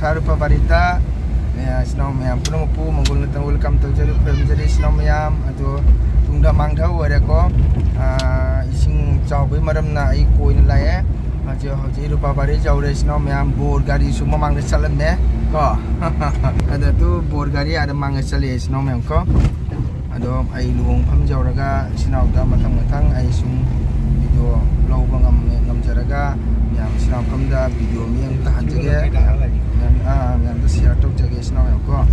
Sarupa Barita Sinau Mayam Puno Pu Mongol Nata welcome to Jari Family Sinau Mayam Ado Tungda Mangda Wareko Ising Chawbi Maram na ai Koin Lae Haji Haji Rupa Bari Jawre Sinau Mayam Bor Gari Suma Mangda Salam ne Ko Ada tu Bor Gari ada Mangda Sali Sinau Mayam ko Ado ai Luong Pham Jawraga Sinau da Matang ai Sum Video Low Ngam Jaraga Yang Sinau Pham da video Miang Tahan Jage Yang da share tok Jage Sinau Mayam ko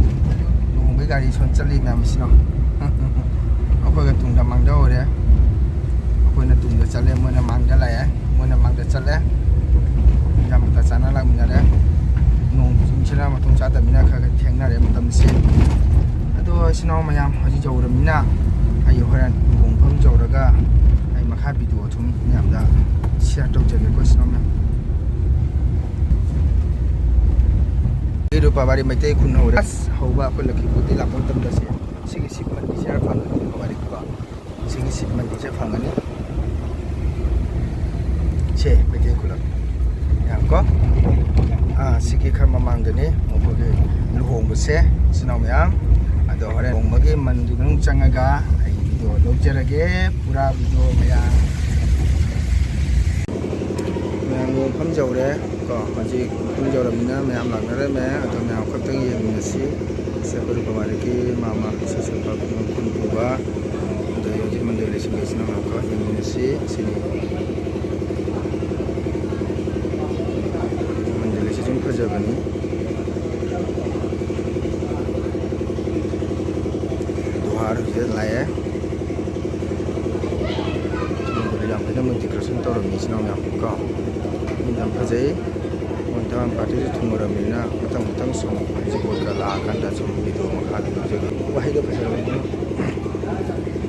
Luong Bai Gari Son Chali Mayam Sinau Ako ga Tungda Mangda Ore Ako na Tungda Chale Mo na Mangda Lae Mo na Mangda Chale Yang ta Chana Lang Mina Re Nong Sum Chira Matung Cha Da Mina Kha ga Theng Na Re Matam Se Ado Sinau Mayam Haji Jawra Mina Ai Horan Luong Pham Jawraga Ai Makha video Thum Mayam da share tok Jage ko Sinau Mayam Rupa Bari Maitei Khun Hore Hauba Ko Lakhi Puti Lapon Tam Da Se Sigi Sip Man Di Share Phang Rupa Bari ko Sigi Sip Man Di Share Phang Ani Che Maitei Khula Yang ko Sigi Khar Mamang Dani Mo Ge Luhong Bu Se Sinau Mayam Ado Hore Hong Magi Man Di Nung Changaga Ai video log jarage pura video Mayam Mayam Pham Jawre ko Haji Pham Jawra Mina Mayam Lagnare Me Ado Mayam Khatang Yeng Nasi Sabar Bawari ki Mama Sasa Babu Khun Puba Ado Yoji Mandele Singai Sinau Mayam ko Yeng Nasi Sini Mandele Sijung Phajabani Duhar Hujat Laye Yang Pena Multikrasun Toro Sinau Mayam ko Mintam Phajai Montaman Party Tumura Mina Matang Song Jibot Kala Kanda Sum Video Makha Jage Wahai da Phajai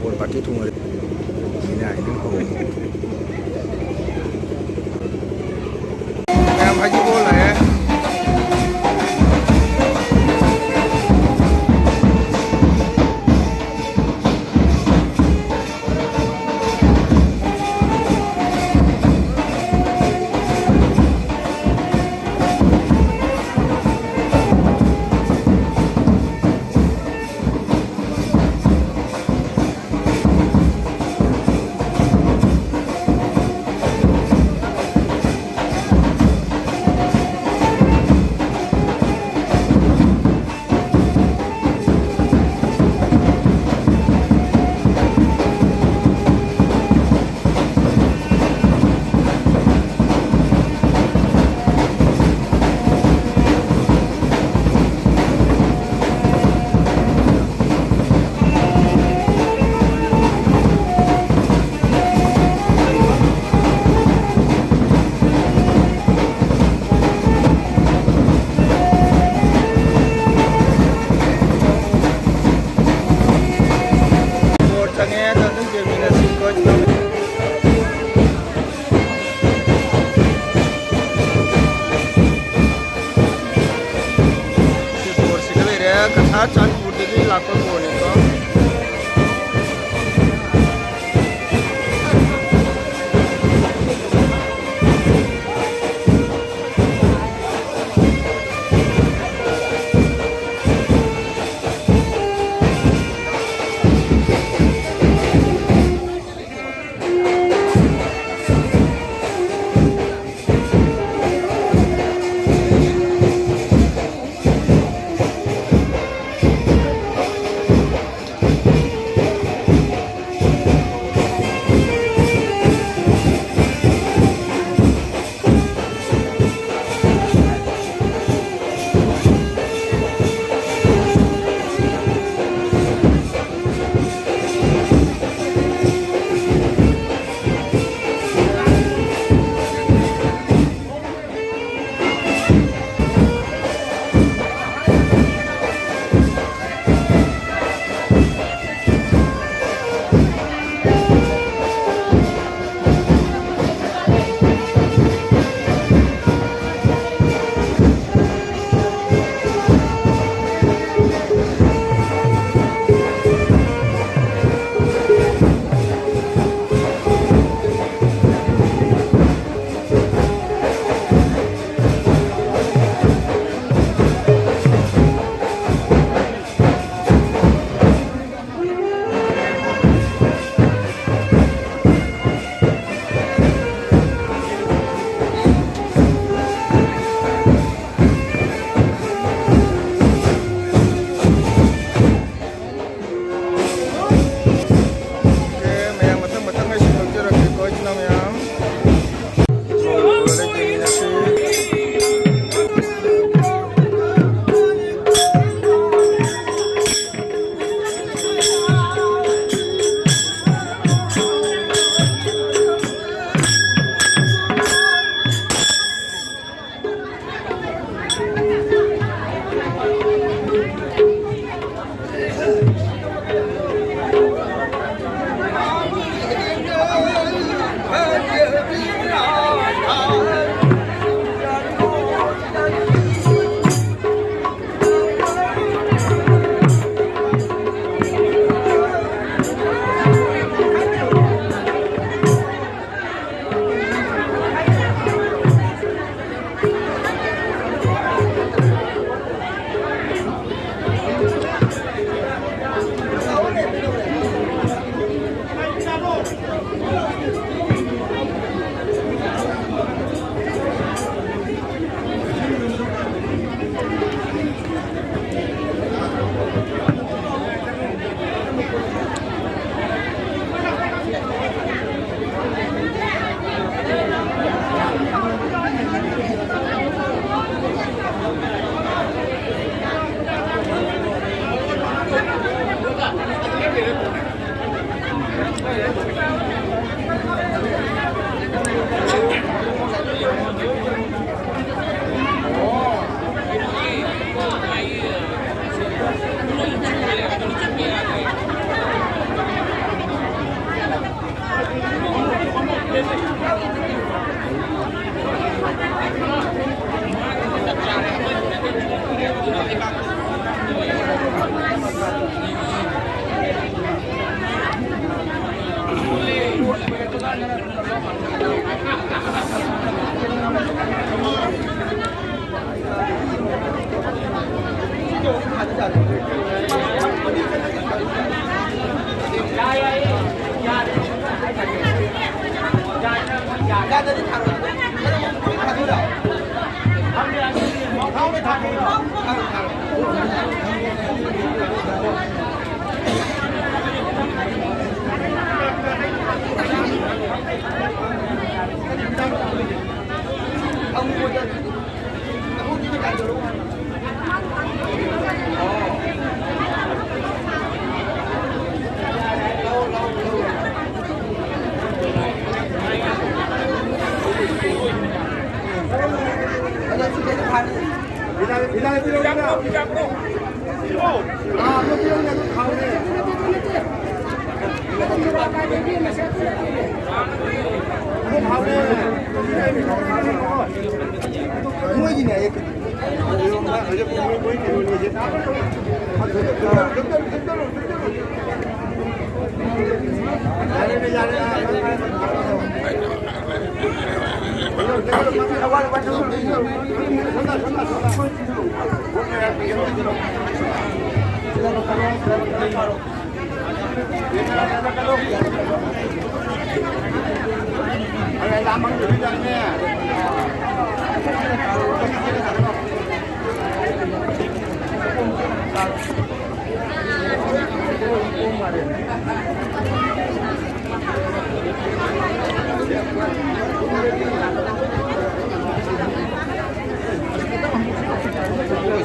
Bor Party Tumura Mina Ini Ho Yang Haji Bola ya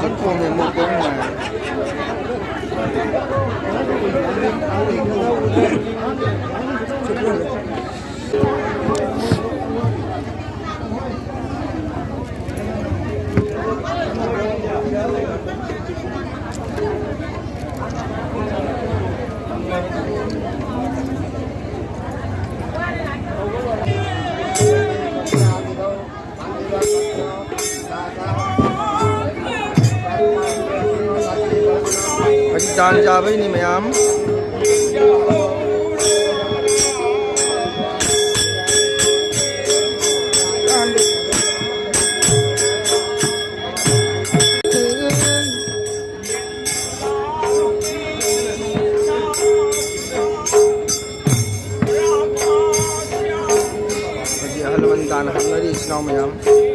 rất khôn người một cũng mà Jalan Jawa ini mayam. Halaman tanah hari Islam mayam.